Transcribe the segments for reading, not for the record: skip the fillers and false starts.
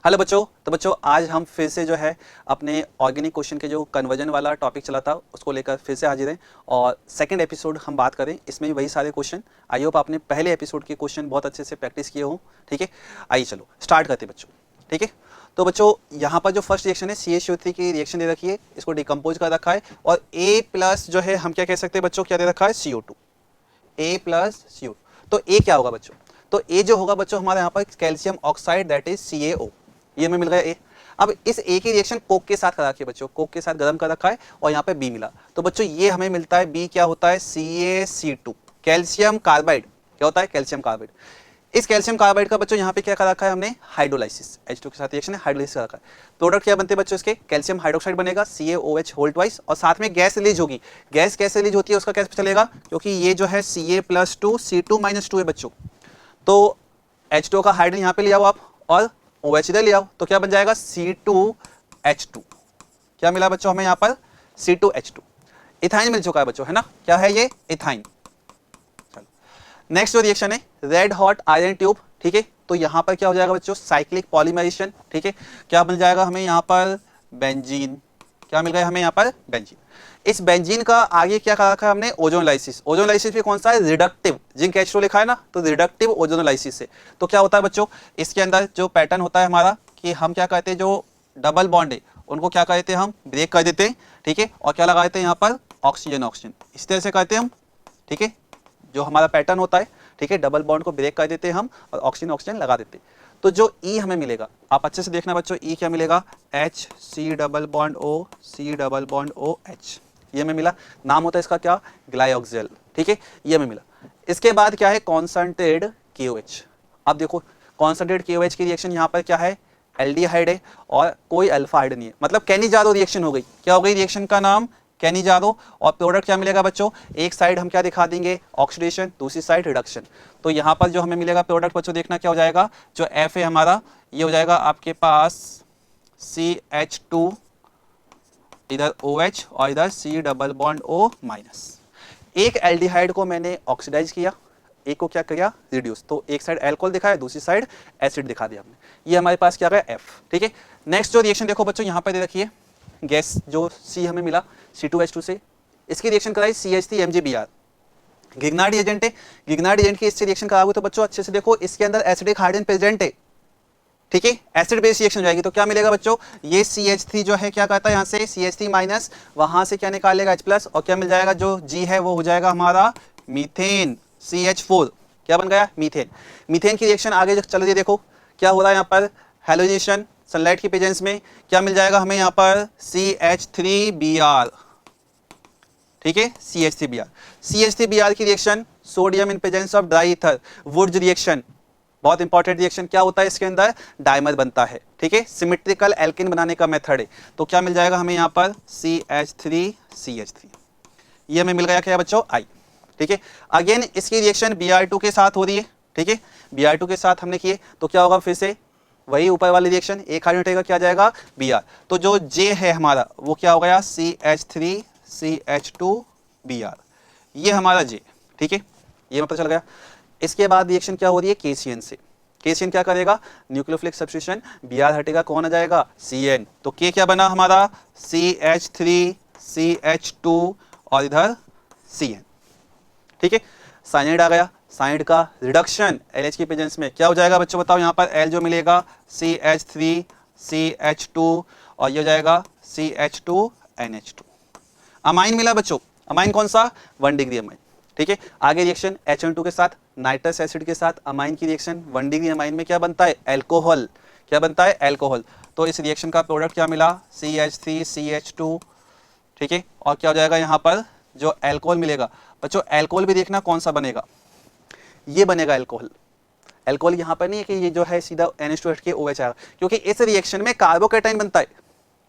Hello बच्चों। तो बच्चों आज हम फिर से जो है अपने ऑर्गेनिक क्वेश्चन के जो कन्वर्जन वाला टॉपिक चला था उसको लेकर फिर से हाजिर हैं और सेकंड एपिसोड हम बात करें। इसमें भी वही सारे क्वेश्चन, आई होप आपने पहले एपिसोड के क्वेश्चन बहुत अच्छे से प्रैक्टिस किए हों। ठीक है, आइए चलो स्टार्ट करते हैं बच्चों। ठीक है, तो बच्चों यहाँ पर जो फर्स्ट रिएक्शन है CaCO3 की रिएक्शन दे रखी है, इसको डिकम्पोज कर रखा है और A प्लस जो है हम क्या कह सकते हैं बच्चों, क्या दे रखा है CO2, A प्लस CO2। तो A क्या होगा बच्चों, तो A जो होगा बच्चों हमारे यहाँ पर calcium oxide that is CaO, ये हमें मिल गया A। अब इस A की रिएक्शन कोक के साथ करा रखी है बच्चों, कोक के साथ गर्म कर रखा है और यहाँ पे B मिला, तो बच्चों ये हमें मिलता है B क्या होता है CaC2, कैल्शियम कार्बाइड। क्या होता है कैल्शियम कार्बाइड। इस कैल्शियम कार्बाइड का बच्चों यहाँ पे क्या करा रखा है हमने हाइड्रोलाइसिस, H2 के साथ रिएक्शन है, हाइड्रोलाइसिस करा रखा है। प्रोडक्ट क्या बनते हैं बच्चों इसके, कैल्शियम हाइड्रोक्साइड बनेगा CaOH होल ट्वाइस और साथ में गैस रिलीज होगी। गैस कैसे रिलीज होती है उसका कैसे चलेगा, क्योंकि ये जो है Ca+2 C2-2 है बच्चों, तो H2 का हाइड्रोजन यहाँ पे ले आओ आप और OH इधर ले आओ, तो क्या बन जाएगा C2H2। क्या मिला बच्चों हमें यहाँ पर C2H2, इथाइन मिल चुका है बच्चों, है ना, क्या है ये इथाइन। चलो नेक्स्ट जो रिएक्शन है रेड हॉट आयरन ट्यूब। ठीक है, तो यहाँ पर क्या हो जाएगा बच्चों साइक्लिक पॉलीमराइजेशन। ठीक है, क्या मिल जाएगा हमें यहाँ पर बेंजीन, क्या मिल गया हमें यहाँ पर बेंजीन। इस बेंजीन का आगे क्या कहा रखा है हमने ओजोनलाइसिस। ओजोनलाइसिस भी कौन सा है रिडक्टिव, जिंक H2 लिखा है ना, तो रिडक्टिव ओजोनलाइसिस से। तो क्या होता है बच्चों इसके अंदर जो पैटर्न होता है हमारा कि हम क्या कहते हैं जो डबल बॉन्ड है उनको क्या कहते हैं हम ब्रेक कर देते हैं। ठीक है, और क्या लगा देते हैं यहाँ पर ऑक्सीजन ऑक्सीजन, इस तरह से कहते हैं हम। ठीक है, जो हमारा पैटर्न होता है, ठीक है, डबल बॉन्ड को ब्रेक कर देते हैं हम और ऑक्सीजन ऑक्सीजन लगा देते हैं। तो जो E हमें मिलेगा, आप अच्छे से देखना बच्चों, E क्या मिलेगा HC+O, ये हमें मिला। नाम होता है इसका क्या, ग्लाइऑक्सिल। ठीक है, ये हमें मिला। इसके बाद क्या है कॉन्सनट्रेटेड KOH। अब देखो कॉन्सनट्रेटेड KOH की रिएक्शन यहाँ पर क्या है एल्डिहाइड है और कोई अल्फा हाइड नहीं है, मतलब कैनिजारो रिएक्शन हो गई। क्या हो गई रिएक्शन का नाम कैनिजारो, और प्रोडक्ट क्या मिलेगा बच्चों, एक साइड हम क्या दिखा देंगे ऑक्सीडेशन, दूसरी साइड रिडक्शन। तो यहाँ पर जो हमें मिलेगा प्रोडक्ट बच्चों देखना क्या हो जाएगा, जो F है हमारा ये हो जाएगा आपके पास CH2, इधर OH और इधर C+O-। एक एल्डिहाइड को मैंने ऑक्सीडाइज किया, एक को क्या किया रिड्यूस, तो एक साइड अल्कोहल दिखाया दूसरी साइड एसिड दिखा दिया हमने। ये हमारे पास क्या गया F। ठीक है, नेक्स्ट जो रिएक्शन देखो बच्चों यहाँ पर दे रखी है, गैस जो C हमें मिला C2H2 से, इसकी रिएक्शन कराई CH3MgBr। गिग्नार्ड एजेंट है, गिग्नार्ड एजेंट की इससे रिएक्शन कराओगे तो बच्चों अच्छे से देखो इसके अंदर एसिडिक हाइड्रोजन प्रेजेंट है। ठीक है, एसिड बेस रिएक्शन जाएगी तो क्या मिलेगा बच्चों, ये CH3 जो है क्या कहता है यहाँ से CH3- वहां से क्या निकालेगा H+ और क्या मिल जाएगा जो G है वो हो जाएगा हमारा मीथेन CH4। क्या बन गया मीथेन। मीथेन की रिएक्शन आगे चल रही है, देखो क्या हो रहा है यहाँ पर हैलोजेनेशन सनलाइट की प्रेजेंस में, क्या मिल जाएगा हमें यहाँ पर CH3Br। ठीक है, CH3Br की reaction sodium in presence of dry ether, Wurtz reaction, बहुत इंपॉर्टेंट रिएक्शन। क्या होता है इसके अंदर डाइमर बनता है। ठीक है, सिमेट्रिकल एल्केन बनाने का मेथड है। तो क्या मिल जाएगा हमें यहाँ पर CH3, ये हमें मिल गया क्या बच्चों I। ठीक है, अगेन इसकी रिएक्शन Br2 के साथ हो रही है। ठीक है, Br2 के साथ हमने किए तो क्या होगा फिर से वही ऊपर वाली रिएक्शन, एक हाइड्रोजन उठेगा क्या जाएगा Br, तो जो J है हमारा वो क्या हो गया CH3CH2Br, ये हमारा J। ठीक है, ये पता चल गया। इसके बाद रिएक्शन क्या हो रही है KCN से, KCN क्या करेगा न्यूक्लियोफिलिक सब्स्टिट्यूशन, Br हटेगा कौन आ जाएगा CN, तो K क्या बना हमारा CH3CH2 और इधर CN। ठीक है, साइनाइड आ गया, साइनाइड का रिडक्शन LH की प्रेजेंस में क्या हो जाएगा बच्चों बताओ, यहाँ पर L जो मिलेगा CH3CH2 और ये हो जाएगा CH2NH2। अमाइन मिला बच्चों, अमाइन कौन सा 1 डिग्री अमाइन। ठीक है, आगे रिएक्शन HN2 के साथ नाइट्रस एसिड के साथ अमाइन की रिएक्शन 1 डिग्री अमाइन में क्या बनता है एल्कोहल। क्या बनता है एल्कोहल, तो इस रिएक्शन का प्रोडक्ट क्या मिला CH3CH2। ठीक है, और क्या हो जाएगा यहाँ पर जो एल्कोहल मिलेगा बच्चों, एल्कोहल भी देखना कौन सा बनेगा, ये बनेगा एल्कोहल। एल्कोहल यहाँ पर नहीं है कि ये जो है सीधा NH2 हट के OH आएगा, क्योंकि इस रिएक्शन में कार्बोकैटायन बनता है।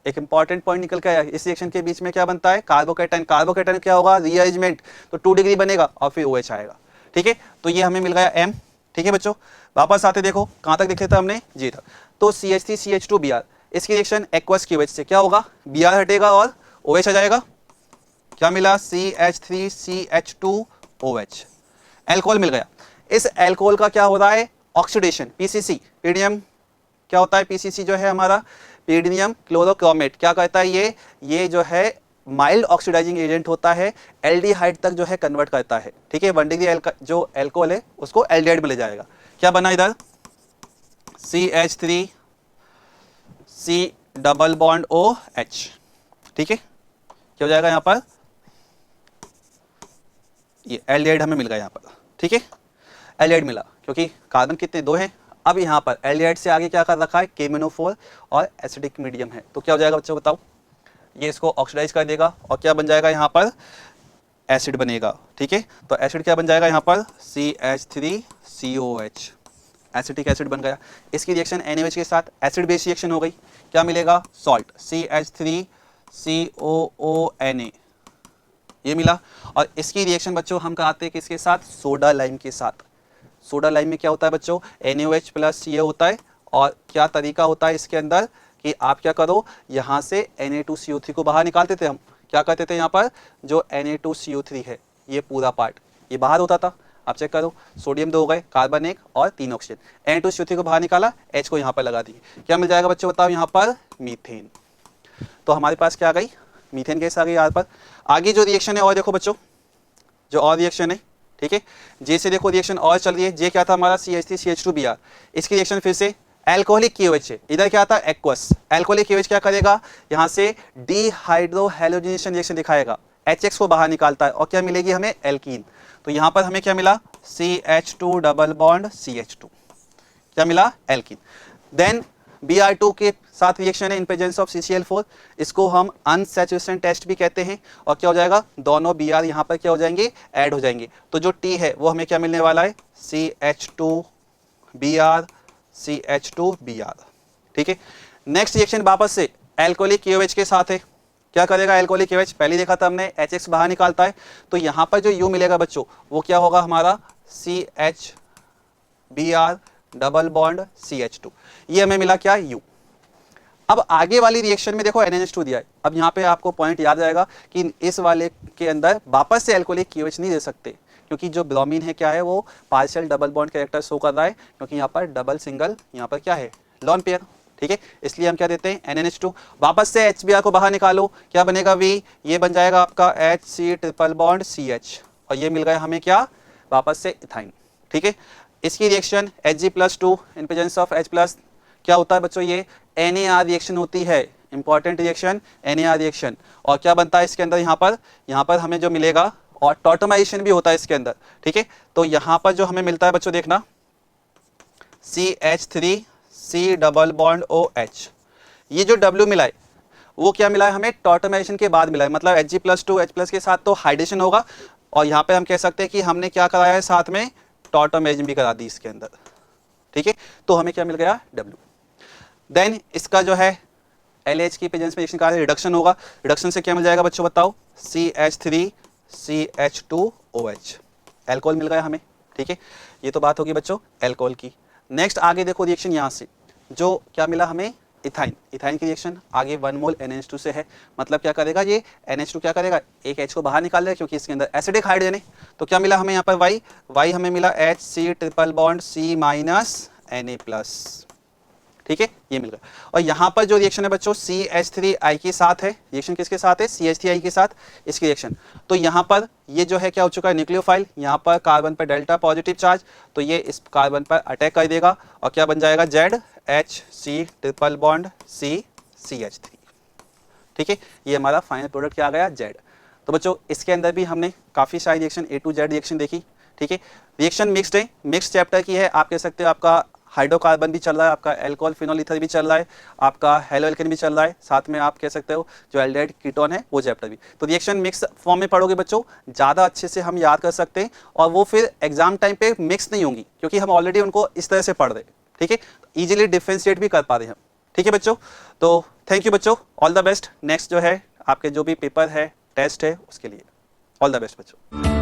एक इंपॉर्टेंट पॉइंट निकल के आया, इस रिएक्शन के बीच में क्या बनता है कार्बोकैटायन। कार्बोकैटायन क्या होगा रीअरेंजमेंट, तो 2 डिग्री बनेगा और फिर OH आएगा। ठीक है, तो ये हमें मिल गया M। ठीक है बच्चों, वापस आते देखो कहाँ तक देखे था हमने जी था, तो CH3CH2Br, इसकी रिएक्शन एक्वस KOH से क्या होगा Br हटेगा और OH आ जाएगा। क्या मिला CH3CH2OH, एल्कोहल मिल गया। इस एल्कोहल का क्या हो रहा है ऑक्सीडेशन PCC, पीडियम क्या होता है पीसीसी जो है हमारा, पीडियम क्लोरोक्रोमेट, क्या कहता है ये जो है माइल्ड ऑक्सीडाइजिंग एजेंट होता है, एल्डिहाइड तक जो है कन्वर्ट करता है, ठीक है। 1 डिग्री जो एल्कोहल है उसको एल्डिहाइड में ले जाएगा। क्या बना इधर, CH3 C double bond OH, ठीक है। क्या हो जाएगा यहाँ पर, ये एल्डिहाइड हमें मिल गया यहाँ पर, ठीक है। एल्डिहाइड मिला क्योंकि कार्बन कितने, 2 हैं। अब यहाँ पर एल्डिहाइड से आगे क्या कर रखा है, KMnO4 और एसिडिक मीडियम है, तो क्या हो जाएगा बच्चों बताओ, ये इसको ऑक्सीडाइज कर देगा और क्या बन जाएगा यहाँ पर, एसिड बनेगा, ठीक है। तो एसिड क्या बन जाएगा यहाँ पर, CH3COH, एसिटिक एसिड बन गया। इसकी रिएक्शन NaOH के साथ एसिड बेस रिएक्शन हो गई, क्या मिलेगा, सॉल्ट, CH3COONA, ये मिला। और इसकी रिएक्शन बच्चों हम कराते हैं किसके साथ, सोडा लाइम के साथ। सोडा लाइम में क्या होता है बच्चों, NaOH प्लस ये होता है, और क्या तरीका होता है इसके अंदर कि आप क्या करो, यहाँ से Na2CO3 को बाहर निकालते थे हम, क्या करते थे यहाँ पर, जो Na2CO3 है ये पूरा पार्ट ये बाहर होता था। आप चेक करो, सोडियम 2 हो गए, कार्बन 1 और 3 ऑक्सीजन, Na2CO3 को बाहर निकाला, H को यहाँ पर लगा दिए, क्या मिल जाएगा बच्चों बताओ यहाँ पर, मीथेन। तो हमारे पास क्या आ गई, मीथेन गैस आ गई यहाँ पर। आगे जो रिएक्शन है और देखो बच्चों, जो और रिएक्शन है, ठीक है, जे से देखो रिएक्शन और चल रही है। जे क्या था हमारा, CH3CH2Br, इसकी रिएक्शन फिर से एल्कोहलिक KOH है, इधर क्या था, एक्वस। एल्कोहलिक KOH क्या करेगा, यहाँ से डिहाइड्रोहैलोजिनेशन रिएक्शन दिखाएगा, HX को बाहर निकालता है और क्या मिलेगी हमें, एल्कीन। तो यहाँ पर हमें क्या मिला, CH2 डबल बॉन्ड CH2, क्या मिला, एल्कीन। देन Br2 के साथ रिएक्शन है इन प्रेजेंस ऑफ CCl4, इसको हम अनसैचुरेशन टेस्ट भी कहते हैं। और क्या हो जाएगा, दोनों Br यहाँ पर क्या हो जाएंगे, ऐड हो जाएंगे। तो जो T है वो हमें क्या मिलने वाला है, CH2Br CH2Br, ठीक है। नेक्स्ट रिएक्शन वापस से एल्कोहलिक KOH के साथ है, क्या करेगा एल्कोहलिक KOH, पहले देखा था हमने HX बाहर निकालता है, तो यहाँ पर जो U मिलेगा बच्चों वो क्या होगा हमारा, CHBr डबल बॉन्ड CH2, ये हमें मिला क्या, U। अब आगे वाली रिएक्शन में देखो NaNH2 दिया है। अब यहाँ पे आपको पॉइंट याद आएगा कि इस वाले के अंदर वापस से एल्कोहलिक KOH नहीं दे सकते, क्योंकि जो ब्रोमीन है क्या है, वो partial double bond character show कर रहा है, क्योंकि यहाँ पर डबल सिंगल यहाँ पर क्या है, लॉन पेयर, ठीक है। इसलिए हम क्या देते हैं, NaNH2। वापस से HBr को बाहर निकालो, क्या बनेगा V, ये बन जाएगा आपका HC ट्रिपल बॉन्ड CH, और ये मिल गया हमें क्या, वापस से इथाइन, ठीक है। इसकी reaction Hg+2 in presence of H+, क्या होता है बच्चों, ये NAR रिएक्शन होती है, इंपॉर्टेंट रिएक्शन NAR रिएक्शन। और क्या बनता है इसके अंदर, यहाँ पर हमें जो मिलेगा, और टॉटमाइजेशन भी होता है इसके अंदर, ठीक है। तो यहाँ पर जो हमें मिलता है बच्चों देखना, CH3C डबल बॉन्ड OH, ये जो W मिला है वो क्या मिला है हमें, टॉटमाइजेशन के बाद मिला है, मतलब Hg+2 H+ के साथ तो हाइड्रेशन होगा, और यहाँ पे हम कह सकते हैं कि हमने क्या कराया है, साथ में टॉटमाइजेशन भी करा दी इसके अंदर, ठीक है। तो हमें क्या मिल गया, W। देन इसका जो है LH की प्रेजेंस में रिएक्शन का रिडक्शन होगा, रिडक्शन से क्या मिल जाएगा बच्चों बताओ, CH3CH2OH, एल्कोहल मिल गया हमें, ठीक है। ये तो बात होगी बच्चों एल्कोहल की। नेक्स्ट आगे देखो रिएक्शन यहाँ से जो क्या मिला हमें, इथाइन। इथाइन की रिएक्शन आगे 1 मोल NH2 से है, मतलब क्या करेगा, ये NH2 क्या करेगा, एक H को बाहर निकाल देगा क्योंकि इसके अंदर एसिडिक हाइड्रोजन है। तो क्या मिला हमें यहाँ पर Y हमें मिला HC triple bond C minus Na+, ठीक है, ये मिल गया। और यहाँ पर जो रिएक्शन है बच्चों CH3I के साथ है, रिएक्शन किसके साथ है, CH3I के साथ इसकी रिएक्शन। तो यहाँ पर ये जो है क्या हो चुका है, न्यूक्लियोफाइल, यहाँ पर कार्बन पर डेल्टा पॉजिटिव चार्ज, तो ये इस कार्बन पर अटैक कर देगा और क्या बन जाएगा, ZHC ट्रिपल बॉन्ड CH3, ठीक है। ये हमारा फाइनल प्रोडक्ट क्या आ गया, Z। तो बच्चों इसके अंदर भी हमने काफ़ी सारी reaction A to Z reaction देखी, ठीक है। रिएक्शन मिक्स्ड है, मिक्स चैप्टर की है, आप कह सकते हो आपका हाइड्रोकार्बन भी चल रहा है, आपका एल्कोहल फिनोल ईथर भी चल रहा है, आपका हेलो एल्केन भी चल रहा है, साथ में आप कह सकते हो जो एल्डिहाइड कीटोन है वो चैप्टर भी। तो रिएक्शन मिक्स फॉर्म में पढ़ोगे बच्चों, ज़्यादा अच्छे से हम याद कर सकते हैं, और वो फिर एग्जाम टाइम पे मिक्स नहीं होंगी, क्योंकि हम ऑलरेडी उनको इस तरह से पढ़ रहे हैं, ठीक है। ईजिली डिफ्रेंशिएट भी कर पा रहे हैं हम, ठीक है बच्चों। तो थैंक यू बच्चों, ऑल द बेस्ट। नेक्स्ट जो है आपके जो भी पेपर है, टेस्ट है, उसके लिए ऑल द बेस्ट बच्चों।